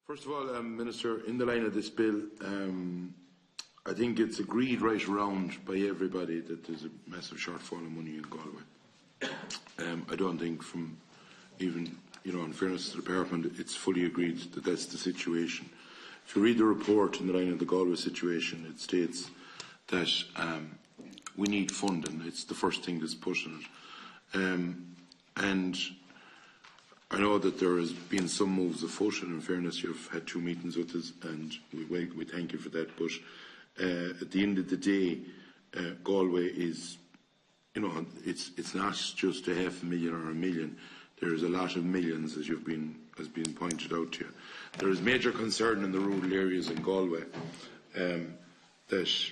First of all, Minister, in the line of this bill, I think it's agreed right around by everybody that there's a massive shortfall of money in Galway. I don't think from even, in fairness to the Department, it's fully agreed that that's the situation. If you read the report in the line of the Galway situation, it states that we need funding. It's the first thing that's pushing it. And I know that there has been some moves afoot, and in fairness, you've had 2 meetings with us, and we thank you for that. But at the end of the day, Galway is, it's not just 500,000 or 1 million. There is a lot of millions, as has been pointed out to you. There is major concern in the rural areas in Galway that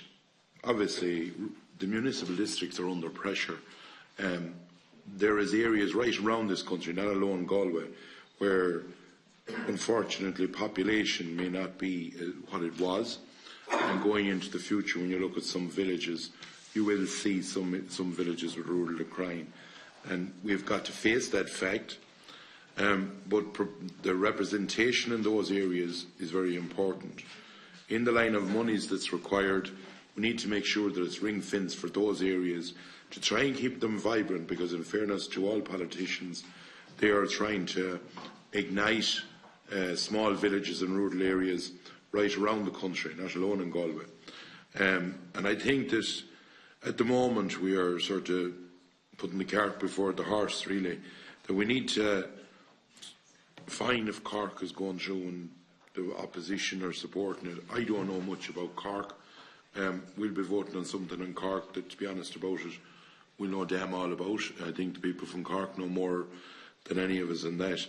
obviously the municipal districts are under pressure. There is areas right around this country, not alone Galway, where unfortunately population may not be what it was. And going into the future, when you look at some villages, you will see some villages with rural decline. And we've got to face that fact. But the representation in those areas is very important. In the line of monies that's required, we need to make sure that it's ring-fenced for those areas to try and keep them vibrant, because in fairness to all politicians, they are trying to ignite small villages and rural areas right around the country, not alone in Galway. And I think that at the moment we are sort of putting the cart before the horse, really, that we need to find if Cork is going through and the opposition are supporting it. I don't know much about Cork. We'll be voting on something in Cork that, to be honest about it, we'll know damn all about. I think the people from Cork know more than any of us in that.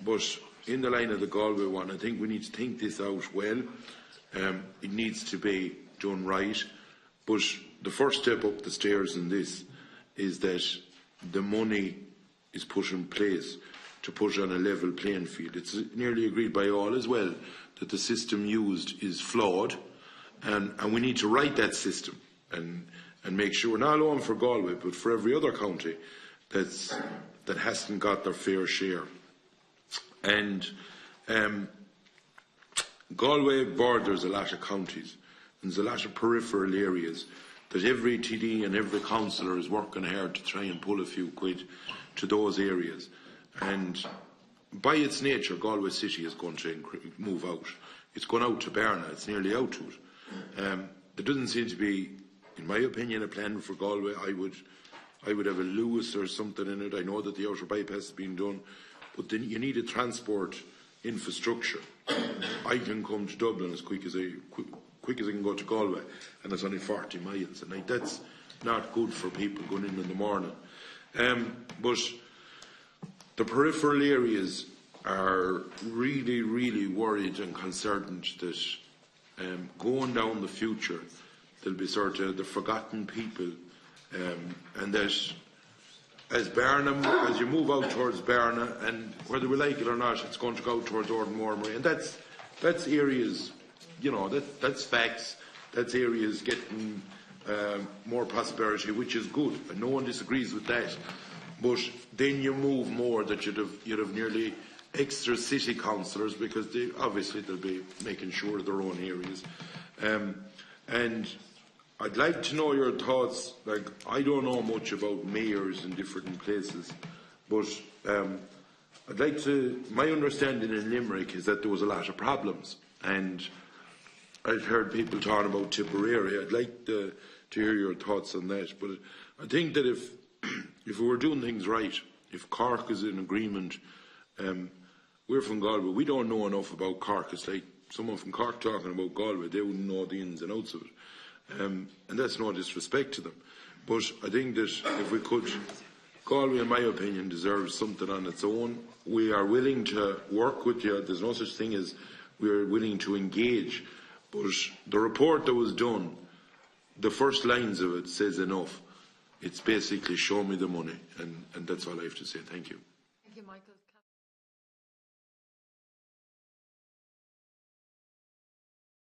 But in the line of the Galway one, I think we need to think this out well. It needs to be done right. But the first step up the stairs in this is that the money is put in place to put on a level playing field. It's nearly agreed by all as well that the system used is flawed, and we need to right that system and make sure, not alone for Galway, but for every other county that hasn't got their fair share. And Galway borders a lot of counties, and there's a lot of peripheral areas that every TD and every councillor is working hard to try and pull a few quid to those areas. And by its nature, Galway City is going to move out. It's gone out to Berna. It's nearly out to it. There doesn't seem to be, in my opinion, a plan for Galway. I would have a Lewis or something in it. I know that the outer bypass has been done, but then you need a transport infrastructure. I can come to Dublin as quick as I can go to Galway, and it's only 40 miles, and that's not good for people going in the morning. But the peripheral areas are really, really worried and concerned that going down the future, there'll be sort of the forgotten people, and that as you move out towards Berna, and whether we like it or not, it's going to go towards Ardmore, and that's areas, that's facts. That's areas getting more prosperity, which is good, and no one disagrees with that. But then you move more that you'd have nearly extra city councillors, because they'll be making sure of their own areas. And I'd like to know your thoughts. Like, I don't know much about mayors in different places, but I'd like to. My understanding in Limerick is that there was a lot of problems, and I've heard people talking about Tipperary. I'd like to hear your thoughts on that. But I think that if we were doing things right, if Cork is in agreement, we're from Galway. We don't know enough about Cork. It's like someone from Cork talking about Galway. They wouldn't know the ins and outs of it. And that's no disrespect to them. But I think that if we could, Galway, in my opinion, deserves something on its own. We are willing to work with you. There's no such thing as we are willing to engage. But the report that was done, the first lines of it says enough. It's basically show me the money, and that's all I have to say. Thank you. Thank you, Michael.